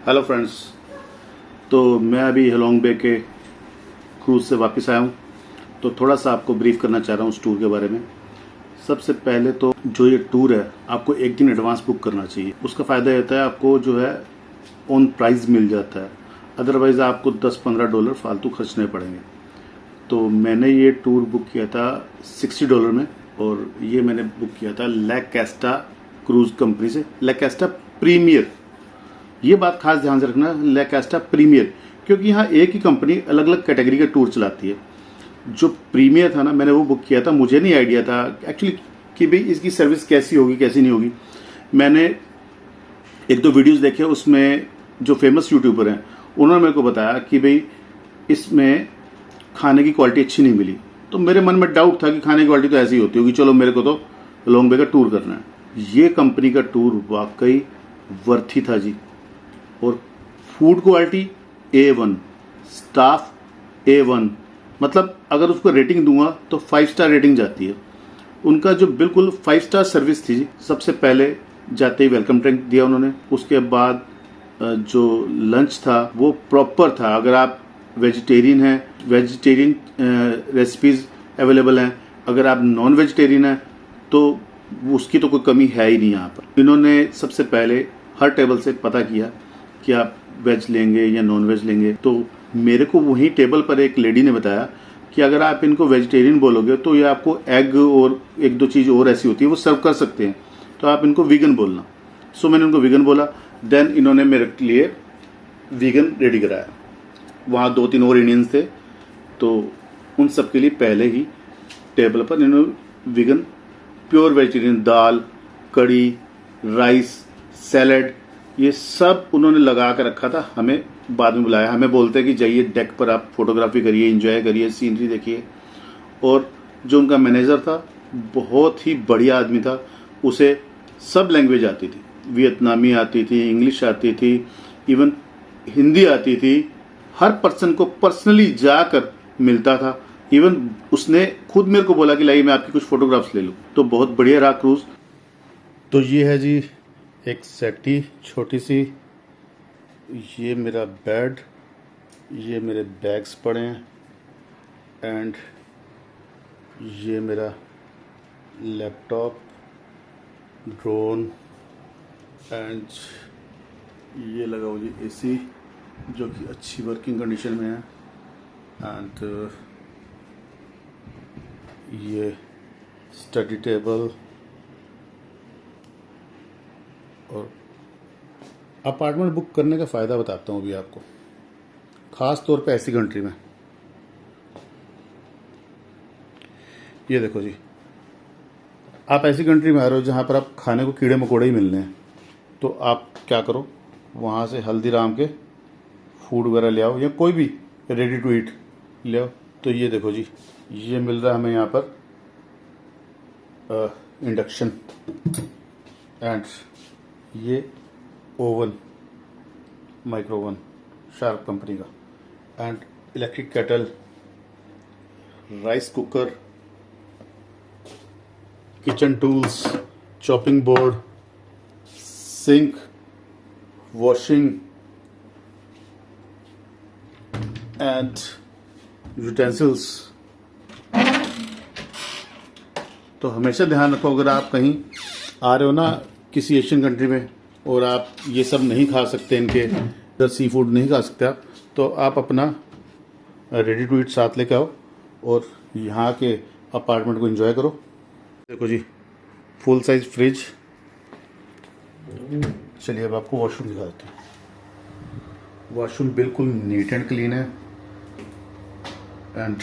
Hello friends. तो मैं अभी हेलोंग बे के क्रूज़ से वापस आया हूँ, तो थोड़ा सा आपको ब्रीफ करना चाह रहा हूँ उस टूर के बारे में। सबसे पहले तो जो ये टूर है आपको एक दिन एडवांस बुक करना चाहिए। उसका फ़ायदा होता है आपको जो है ऑन प्राइस मिल जाता है, अदरवाइज़ आपको $10-15 फालतू खर्चने पड़ेंगे। तो मैंने ये टूर बुक किया था $60 में, और ये मैंने बुक किया था ला कैस्टा क्रूज़ कंपनी से। ला कैस्टा प्रीमियर, ये बात खास ध्यान से रखना, ला कैस्टा प्रीमियर, क्योंकि यहाँ एक ही कंपनी अलग अलग कैटेगरी का टूर चलाती है। जो प्रीमियर था ना, मैंने वो बुक किया था। मुझे नहीं आइडिया था एक्चुअली कि भाई इसकी सर्विस कैसी होगी कैसी नहीं होगी। मैंने एक दो वीडियोस देखे, उसमें जो फेमस यूट्यूबर हैं उन्होंने मेरे को बताया कि भाई इसमें खाने की क्वालिटी अच्छी नहीं मिली। तो मेरे मन में डाउट था कि खाने की क्वालिटी तो ऐसी ही होती होगी, चलो मेरे को तो हेलोंग बे का टूर करना है। ये कंपनी का टूर वाकई वर्थी था जी। और food quality A1, staff A1, मतलब अगर उसको रेटिंग दूंगा तो 5 स्टार रेटिंग जाती है। उनका जो बिल्कुल 5 स्टार सर्विस थी जी। सबसे पहले जाते ही वेलकम ड्रिंक दिया उन्होंने, उसके बाद जो लंच था वो प्रॉपर था। अगर आप वेजिटेरियन हैं, वेजिटेरियन रेसिपीज अवेलेबल हैं। अगर आप नॉन वेजिटेरियन हैं तो उसकी तो कोई कमी है ही नहीं यहाँ पर। इन्होंने सबसे पहले हर टेबल से पता किया कि आप वेज लेंगे या नॉन वेज लेंगे। तो मेरे को वही टेबल पर एक लेडी ने बताया कि अगर आप इनको वेजिटेरियन बोलोगे तो ये आपको एग और एक दो चीज़ और ऐसी होती है वो सर्व कर सकते हैं, तो आप इनको वीगन बोलना। सो मैंने उनको वीगन बोला। देन इन्होंने मेरे लिए वीगन रेडी कराया। वहाँ 2-3 और इंडियंस थे, तो उन सब के लिए पहले ही टेबल पर इन्होंने वीगन प्योर वेजिटेरियन दाल, कड़ी, राइस, सैलड, ये सब उन्होंने लगा कर रखा था। हमें बाद में बुलाया, हमें बोलते कि जाइए डेक पर आप फोटोग्राफी करिए, एंजॉय करिए, सीनरी देखिए। और जो उनका मैनेजर था बहुत ही बढ़िया आदमी था। उसे सब लैंग्वेज आती थी, वियतनामी आती थी, इंग्लिश आती थी, इवन हिंदी आती थी। हर पर्सन को पर्सनली जाकर मिलता था। इवन उसने खुद मेरे को बोला कि लाइए मैं आपकी कुछ फोटोग्राफ्स ले लूँ। तो बहुत बढ़िया रहा क्रूज़। तो ये है जी एक सेटी छोटी सी, ये मेरा बेड, ये मेरे बैग्स पड़े हैं, एंड ये मेरा लैपटॉप, ड्रोन, एंड ये लगा हुआ जी AC जो कि अच्छी वर्किंग कंडीशन में है, एंड ये स्टडी टेबल। और अपार्टमेंट बुक करने का फ़ायदा बताता हूँ अभी आपको, ख़ास तौर पे ऐसी कंट्री में। ये देखो जी, आप ऐसी कंट्री में आ रहे हो जहाँ पर आप खाने को कीड़े मकोड़े ही मिलने हैं, तो आप क्या करो, वहाँ से हल्दीराम के फूड वगैरह ले आओ या कोई भी रेडी टू ईट ले आओ। तो ये देखो जी, ये मिल रहा है हमें यहाँ पर इंडक्शन, एंड ये oven, micro oven Sharp company का, and electric kettle, rice cooker, kitchen tools, chopping board, sink, washing and utensils. तो हमेशा ध्यान रखो, अगर आप कहीं आ रहे हो ना किसी एशियन कंट्री में और आप ये सब नहीं खा सकते, इनके इधर सी फूड नहीं खा सकते आप, तो आप अपना रेडी टू ईट साथ लेके आओ और यहाँ के अपार्टमेंट को एंजॉय करो। देखो जी, फुल साइज फ्रिज। चलिए अब आपको वॉशरूम दिखा देते हैं। वॉशरूम बिल्कुल नीट एंड क्लीन है, एंड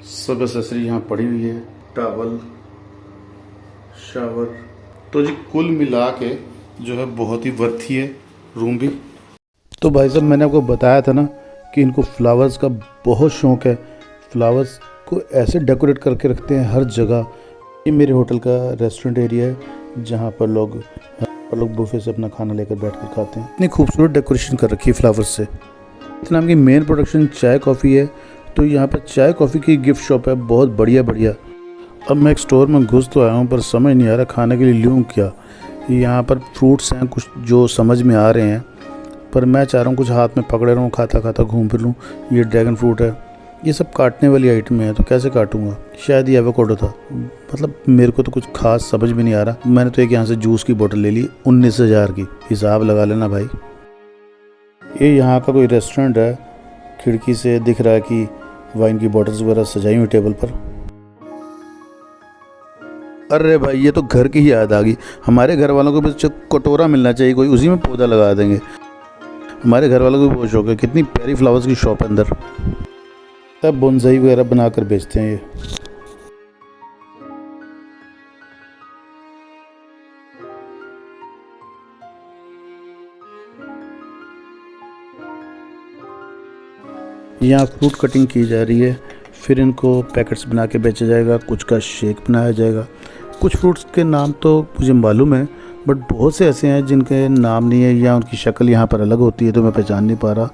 सब एसेसरी यहाँ पड़ी हुई है, टॉवल, शावर। तो जी कुल मिला के जो है बहुत ही वर्थी है रूम भी। तो भाई साहब, मैंने आपको बताया था ना कि इनको फ्लावर्स का बहुत शौक़ है। फ्लावर्स को ऐसे डेकोरेट करके रखते हैं हर जगह। ये मेरे होटल का रेस्टोरेंट एरिया है जहाँ पर लोग बुफे से अपना खाना लेकर बैठ कर खाते हैं। इतनी खूबसूरत डेकोरेशन कर रखी है फ्लावर्स से। इस नाम की मेन प्रोडक्शन चाय कॉफ़ी है, तो यहाँ पर चाय कॉफ़ी की गिफ्ट शॉप है, बहुत बढ़िया। अब मैं एक स्टोर में घुस तो आया हूँ, पर समझ नहीं आ रहा खाने के लिए लूँ क्या। यहाँ पर फ्रूट्स हैं कुछ जो समझ में आ रहे हैं, पर मैं चाह रहा हूँ कुछ हाथ में पकड़े रहूँ, खाता खाता घूम फिर लूँ। ये ड्रैगन फ्रूट है, ये सब काटने वाली आइटम है, तो कैसे काटूंगा। शायद ये एवोकाडो था, मतलब मेरे को तो कुछ खास समझ भी नहीं आ रहा। मैंने तो एक यहाँ से जूस की बोतल ले ली 19,000 की, हिसाब लगा लेना भाई। ये यहाँ का कोई रेस्टोरेंट है, खिड़की से दिख रहा है कि वाइन की बोतल्स वगैरह सजाई हुई टेबल पर। अरे भाई ये तो घर की ही याद आ गई। हमारे घर वालों को भी कटोरा मिलना चाहिए कोई, उसी में पौधा लगा देंगे। हमारे घर वालों को भी बहुत शौक है। कितनी प्यारी फ्लावर्स की शॉप है अंदर, तब बोनसाई वगैरह बनाकर बेचते हैं ये। यहाँ फ्रूट कटिंग की जा रही है, फिर इनको पैकेट्स बना के बेचा जाएगा, कुछ का शेक बनाया जाएगा। कुछ फ्रूट्स के नाम तो मुझे मालूम है, बट बहुत से ऐसे हैं जिनके नाम नहीं है या उनकी शक्ल यहाँ पर अलग होती है, तो मैं पहचान नहीं पा रहा।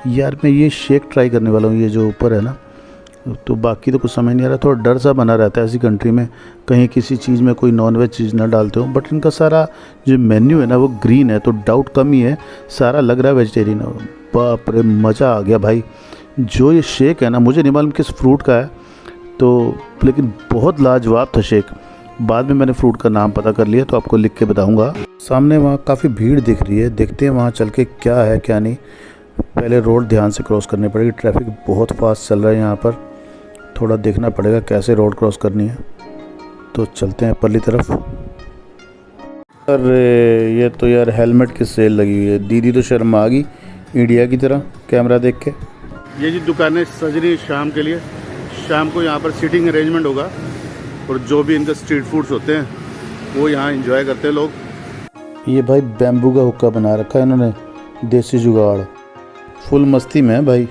यार मैं ये शेक ट्राई करने वाला हूँ, ये जो ऊपर है ना, तो बाकी तो कुछ समझ नहीं आ रहा। थोड़ा डर सा बना रहता है ऐसी कंट्री में, कहीं किसी चीज़ में कोई नॉन वेज चीज़ ना डालते हो। बट इनका सारा जो मेन्यू है ना वो ग्रीन है, तो डाउट कम ही है, सारा लग रहा है वेजिटेरियन। बाप रे मज़ा आ गया भाई। जो ये शेक है ना, मुझे नहीं मालूम किस फ्रूट का है, तो लेकिन बहुत लाजवाब था शेक। बाद में मैंने फ्रूट का नाम पता कर लिया, तो आपको लिख के बताऊँगा। सामने वहाँ काफ़ी भीड़ दिख रही है, देखते हैं वहाँ चल के क्या है क्या नहीं। पहले रोड ध्यान से क्रॉस करनी पड़ेगी, ट्रैफिक बहुत फास्ट चल रहा है यहाँ पर, थोड़ा देखना पड़ेगा कैसे रोड क्रॉस करनी है। तो चलते हैं परली तरफ। अरे ये तो यार हेलमेट की सेल लगी हुई है, दीदी तो शर्म आ गई इंडिया की तरह कैमरा देख के। ये जी दुकानें सज रही शाम के लिए, शाम को यहाँ पर सीटिंग अरेंजमेंट होगा, और जो भी इनके स्ट्रीट फूड्स होते हैं वो यहाँ एंजॉय करते हैं लोग। ये भाई बैम्बू का हुक्का बना रखा है इन्होंने, देसी जुगाड़, फुल मस्ती में है भाई।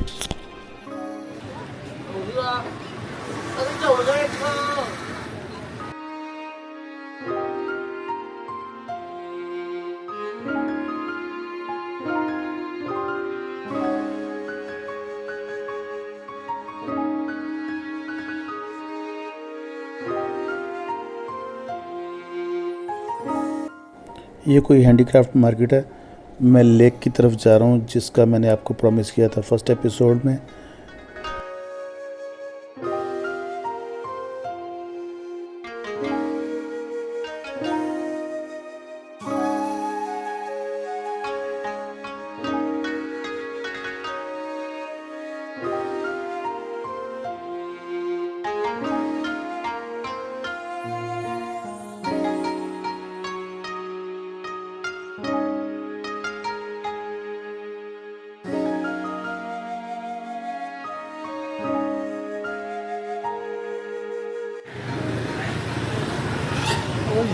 ये कोई हैंडीक्राफ्ट मार्केट है। मैं लेक की तरफ जा रहा हूँ, जिसका मैंने आपको प्रॉमिस किया था फर्स्ट एपिसोड में।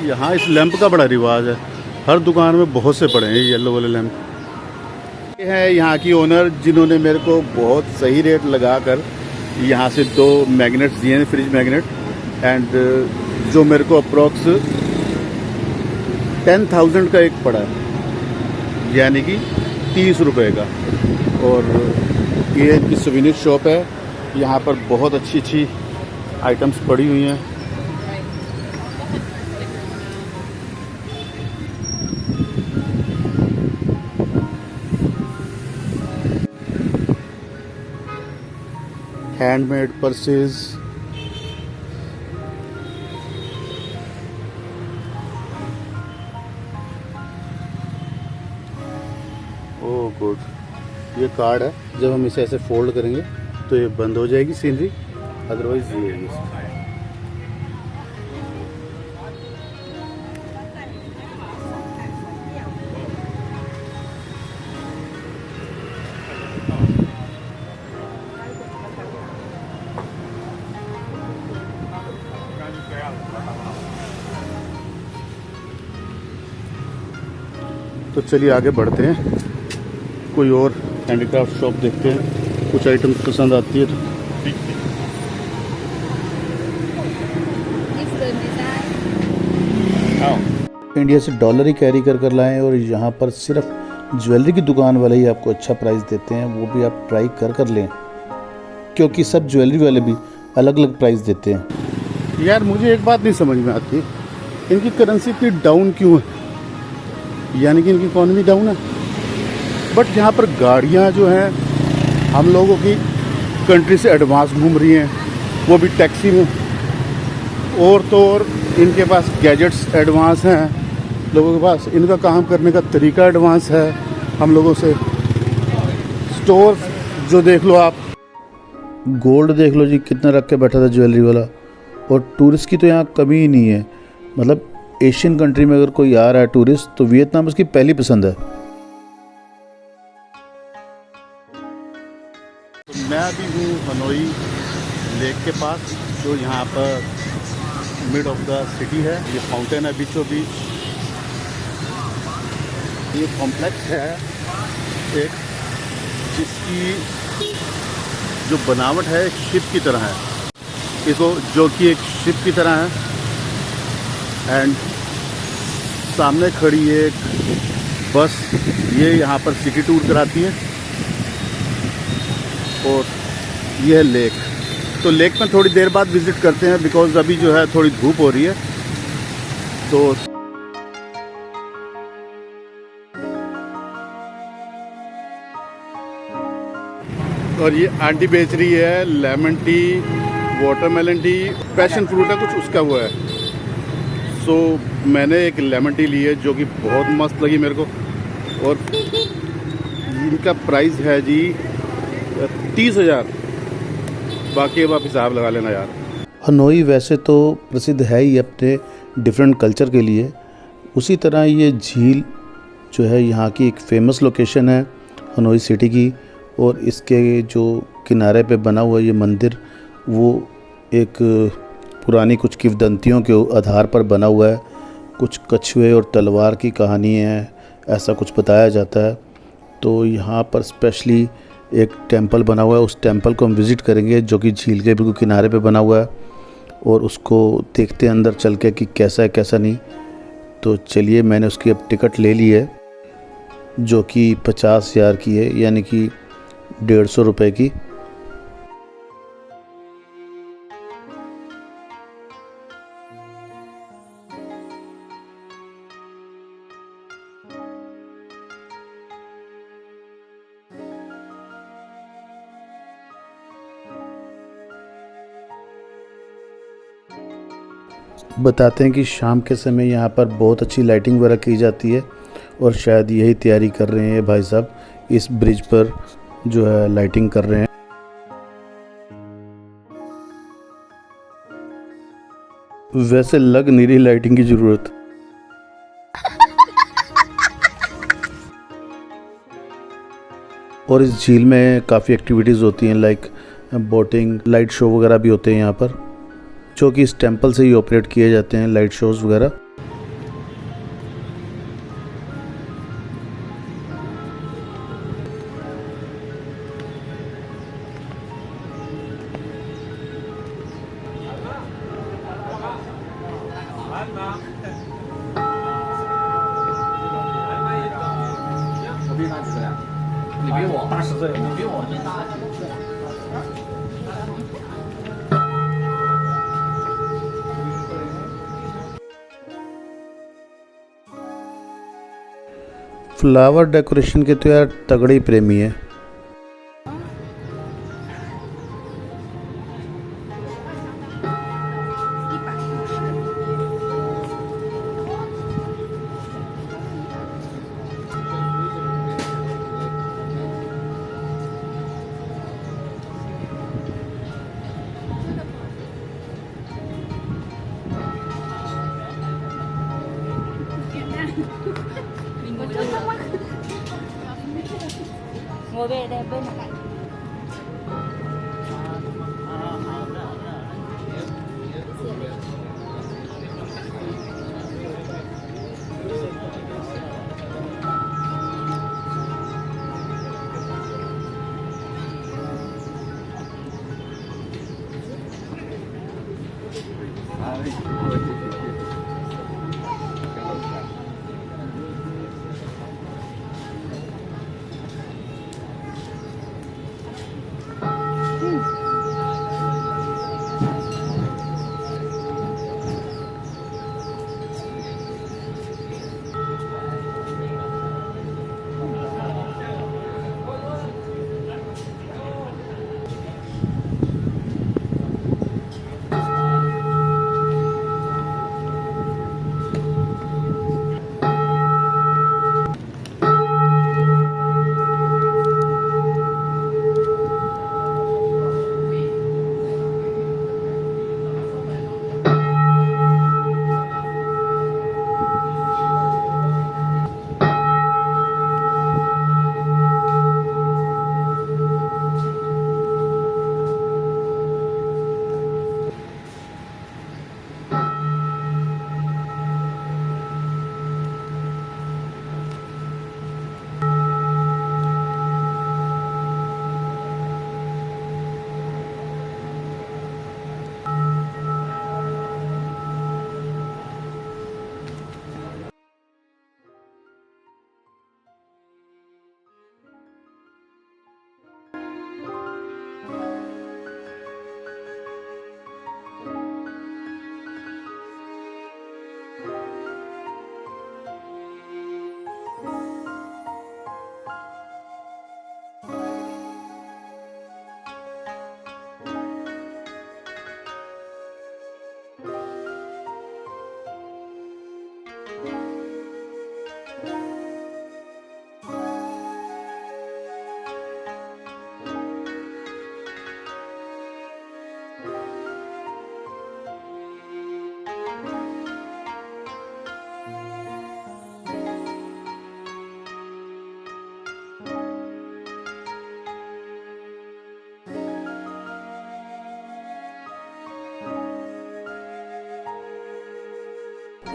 यहाँ इस लैंप का बड़ा रिवाज है, हर दुकान में बहुत से पड़े हैं येलो वाले लैंप। ये है यहाँ की ओनर, जिन्होंने मेरे को बहुत सही रेट लगाकर यहाँ से 2 मैग्नेट्स दिए हैं, फ्रिज मैग्नेट, एंड जो मेरे को अप्रॉक्स 10,000 का एक पड़ा है, यानी कि 30 रुपये का। और ये इनकी सोवेनियर शॉप है, यहाँ पर बहुत अच्छी अच्छी आइटम्स पड़ी हुई हैं। Handmade purses, oh good. ये कार्ड है, जब हम इसे ऐसे फोल्ड करेंगे तो ये बंद हो जाएगी सीनरी, अदरवाइज ये है। तो चलिए आगे बढ़ते हैं, कोई और हैंडीक्राफ्ट शॉप देखते हैं, कुछ आइटम पसंद आती है तो। इंडिया से डॉलर ही कैरी कर लाएं, और यहाँ पर सिर्फ ज्वेलरी की दुकान वाले ही आपको अच्छा प्राइस देते हैं, वो भी आप ट्राई कर लें, क्योंकि सब ज्वेलरी वाले भी अलग अलग प्राइस देते हैं। यार मुझे एक बात नहीं समझ में आती, इनकी करेंसी इतनी डाउन क्यों है, यानी कि इनकी इकॉनमी डाउन है। बट यहाँ पर गाड़ियाँ जो हैं हम लोगों की कंट्री से एडवांस घूम रही हैं, वो भी टैक्सी में। और तो और इनके पास गैजेट्स एडवांस हैं लोगों के पास, इनका काम करने का तरीका एडवांस है हम लोगों से। स्टोर जो देख लो आप, गोल्ड देख लो जी कितना रख के बैठा था ज्वेलरी वाला। और टूरिस्ट की तो यहाँ कमी ही नहीं है, मतलब एशियन कंट्री में अगर कोई आ रहा है टूरिस्ट तो वियतनाम उसकी पहली पसंद है। तो मैं अभी हूँ हनोई लेक के पास, जो यहाँ पर मिड ऑफ द सिटी है। ये फाउंटेन है बीचों बीच। ये कॉम्प्लेक्स है एक, जिसकी जो बनावट है एक शिप की तरह है, इसको जो कि एक शिप की तरह है। एंड सामने खड़ी एक बस, ये यहाँ पर सिटी टूर कराती है। और ये है लेक। तो लेक में थोड़ी देर बाद विज़िट करते हैं, बिकॉज़ अभी जो है थोड़ी धूप हो रही है। तो और ये आंटी बेच रही है lemon tea, watermelon T, passion fruit है कुछ उसका हुआ है। सो मैंने एक लेमन टी ली है जो कि बहुत मस्त लगी मेरे को। और इनका प्राइस है जी 30,000। बाकी अब आप हिसाब लगा लेना यार। हनोई वैसे तो प्रसिद्ध है ही अपने डिफरेंट कल्चर के लिए, उसी तरह ये झील जो है यहाँ की एक फेमस लोकेशन है हनोई सिटी की। और इसके जो किनारे पे बना हुआ ये मंदिर, वो एक पुरानी कुछ किंवदंतियों के आधार पर बना हुआ है। कुछ कछुए और तलवार की कहानी है, ऐसा कुछ बताया जाता है। तो यहाँ पर स्पेशली एक टेंपल बना हुआ है, उस टेंपल को हम विज़िट करेंगे जो कि झील के बिल्कुल किनारे पे बना हुआ है। और उसको देखते हैं अंदर चल के कि कैसा है कैसा नहीं। तो चलिए, मैंने उसकी अब टिकट ले ली है जो कि 50,000 की है, यानी कि 150 रुपये की। बताते हैं कि शाम के समय यहाँ पर बहुत अच्छी लाइटिंग वगैरह की जाती है। और शायद यही तैयारी कर रहे हैं भाई साहब, इस ब्रिज पर जो है लाइटिंग कर रहे हैं। वैसे लग नहीं रही लाइटिंग की ज़रूरत। और इस झील में काफ़ी एक्टिविटीज़ होती हैं, लाइक बोटिंग, लाइट शो वगैरह भी होते हैं यहाँ पर, जो कि इस टेंपल से ही ऑपरेट किए जाते हैं, लाइट शोज़ वगैरह। फ्लावर डेकोरेशन के तो यार तगड़े ही प्रेमी है। Ngồi về đây bên này.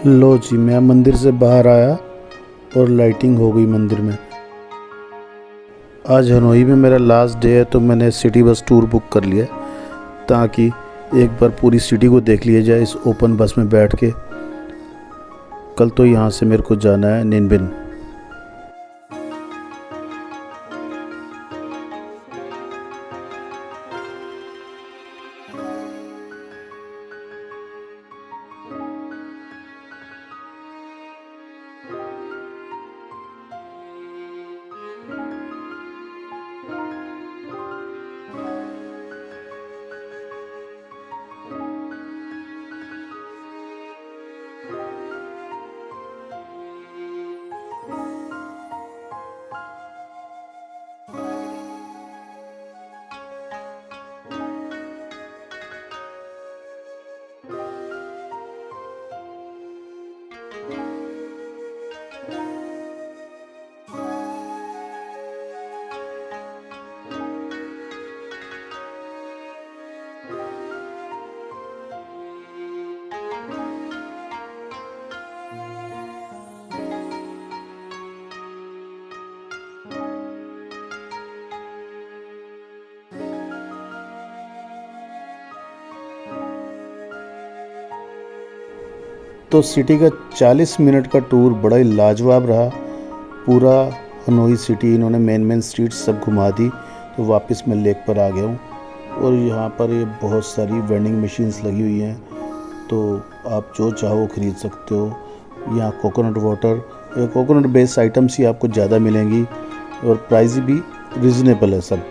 लो जी, मैं मंदिर से बाहर आया और लाइटिंग हो गई मंदिर में। आज हनोई में मेरा लास्ट डे है, तो मैंने सिटी बस टूर बुक कर लिया ताकि एक बार पूरी सिटी को देख लिया जाए इस ओपन बस में बैठ के। कल तो यहाँ से मेरे को जाना है निनबिन। तो सिटी का 40 मिनट का टूर बड़ा ही लाजवाब रहा। पूरा हनोई सिटी इन्होंने मेन स्ट्रीट सब घुमा दी। तो वापस मैं लेक पर आ गया हूँ और यहाँ पर ये बहुत सारी वेंडिंग मशीन्स लगी हुई हैं, तो आप जो चाहो ख़रीद सकते हो। यहाँ coconut water, coconut based items ही आपको ज़्यादा मिलेंगी और प्राइस भी रिजनेबल है सब।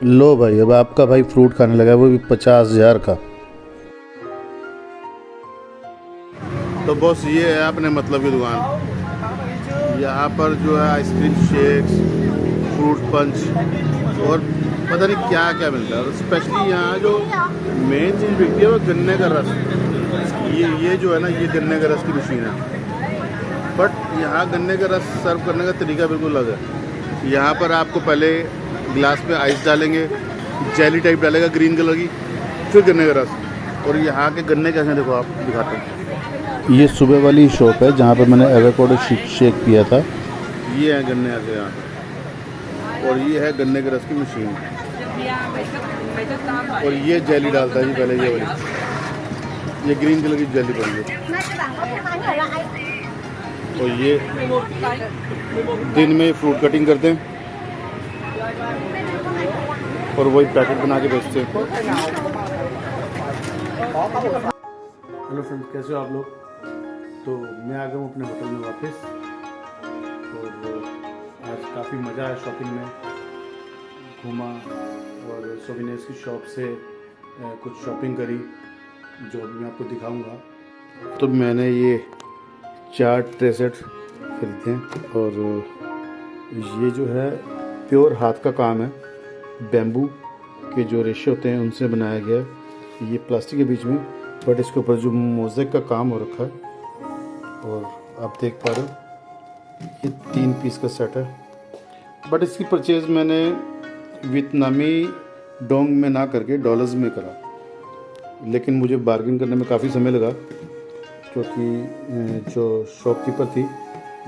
लो भाई, अब आपका भाई फ्रूट खाने लगा, वो भी 50,000 का। तो बॉस ये है अपने मतलब की दुकान। यहाँ पर जो है आइसक्रीम शेक्स, फ्रूट पंच और पता नहीं क्या क्या मिलता है। और स्पेशली यहाँ जो मेन चीज़ बिकती है वो गन्ने का रस। ये जो है ना, ये गन्ने का रस की मशीन है। बट यहाँ गन्ने का रस सर्व करने का तरीका बिल्कुल अलग है। यहाँ पर आपको पहले गिलास में आइस डालेंगे, जेली टाइप डालेगा ग्रीन कलर की, फिर गन्ने का रस। और यहाँ के गन्ने कैसे देखो, आप दिखाते हैं। ये सुबह वाली शॉप है जहाँ पर मैंने एवोकाडो शेक पिया था। ये है गन्ने ऐसे यहाँ, और ये है गन्ने के रस की मशीन। और ये जेली डालता है जी पहले, ये वाली, ये ग्रीन कलर की जेली बन गई। और ये दिन में फ्रूट कटिंग करते हैं और वही पैकेट बना के बेचते हैं। हेलो फ्रेंड्स, कैसे हो आप लोग? तो मैं आ गया हूँ अपने होटल में वापस। और आज काफ़ी मज़ा आया शॉपिंग में, घूमा और सोविनियर्स की शॉप से कुछ शॉपिंग करी जो अभी मैं आपको दिखाऊंगा। तो मैंने ये 4 ट्रे सेट खरीदे हैं और ये जो है प्योर हाथ का काम है। बैम्बू के जो रेशे होते हैं उनसे बनाया गया है। ये प्लास्टिक के बीच में, बट इसके ऊपर जो मोज़ेक का काम हो रखा है। और आप देख पा रहे हो ये 3 पीस का सेट है। बट इसकी परचेज़ मैंने वियतनामी डोंग में ना करके डॉलर्स में करा, लेकिन मुझे बार्गेन करने में काफ़ी समय लगा क्योंकि जो शॉपकीपर थी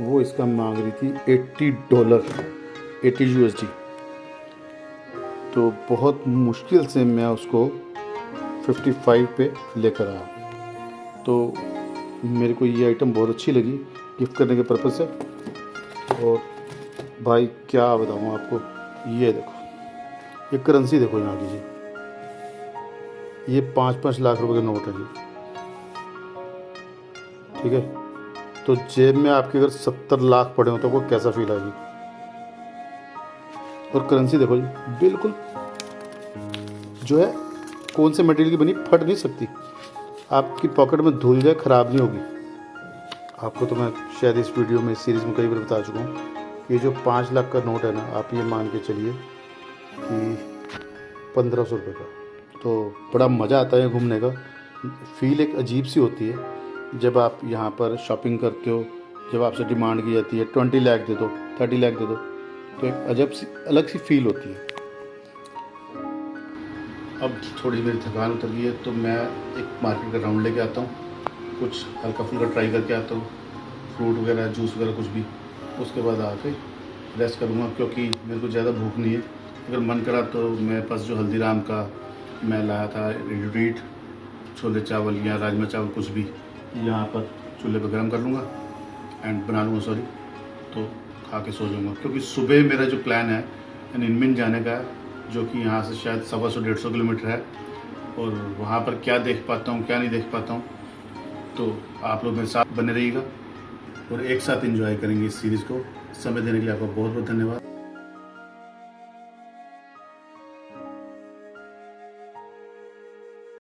वो इसका मांग रही थी $80, 80 USD। तो बहुत मुश्किल से मैं उसको 55 पे लेकर आया। तो मेरे को ये आइटम बहुत अच्छी लगी गिफ्ट करने के पर्पज़ से। और भाई क्या बताऊँ आपको, ये देखो, ये करेंसी देखो यहाँ की जी, ये 5-5 लाख रुपए का नोट है जी, ठीक है। तो जेब में आपके अगर 70 लाख पड़े हो तो वो कैसा फील आएगी। और करेंसी देखो जी, बिल्कुल जो है कौन से मटेरियल की बनी, फट नहीं सकती, आपकी पॉकेट में धुल जाए ख़राब नहीं होगी। आपको तो मैं शायद इस वीडियो में, इस सीरीज़ में कई बार बता चुका हूँ कि ये जो 5 लाख का नोट है ना, आप ये मान के चलिए कि 1500 रुपये का। तो बड़ा मज़ा आता है घूमने का। फील एक अजीब सी होती है जब आप यहाँ पर शॉपिंग करते हो, जब आपसे डिमांड की जाती है 20 लाख दे दो, 30 लाख दे दो, तो एक अजब सी अलग सी फील होती है। अब थोड़ी मेरी थकान उतर गई है तो मैं एक मार्केट का राउंड लेके आता हूँ, कुछ हल्का फुल्का ट्राई करके आता हूँ, फ्रूट वगैरह जूस वगैरह कुछ भी। उसके बाद आके रेस्ट करूँगा क्योंकि मेरे को ज़्यादा भूख नहीं है। अगर मन करा तो मेरे पास जो हल्दीराम का मैं लाया था रेडी टू ईट छोले चावल या राजमा चावल कुछ भी, यहाँ पर चूल्हे पर गर्म कर लूँगा एंड बना लूँगा सॉरी, तो खा के सो जाऊँगा। क्योंकि सुबह मेरा जो प्लान है निनमिन जाने का है, जो कि यहाँ से शायद 125-150 किलोमीटर है, और वहाँ पर क्या देख पाता हूँ क्या नहीं देख पाता हूँ, तो आप लोग मेरे साथ बने रहिएगा और एक साथ एंजॉय करेंगे इस सीरीज़ को। समय देने के लिए आपका बहुत बहुत धन्यवाद।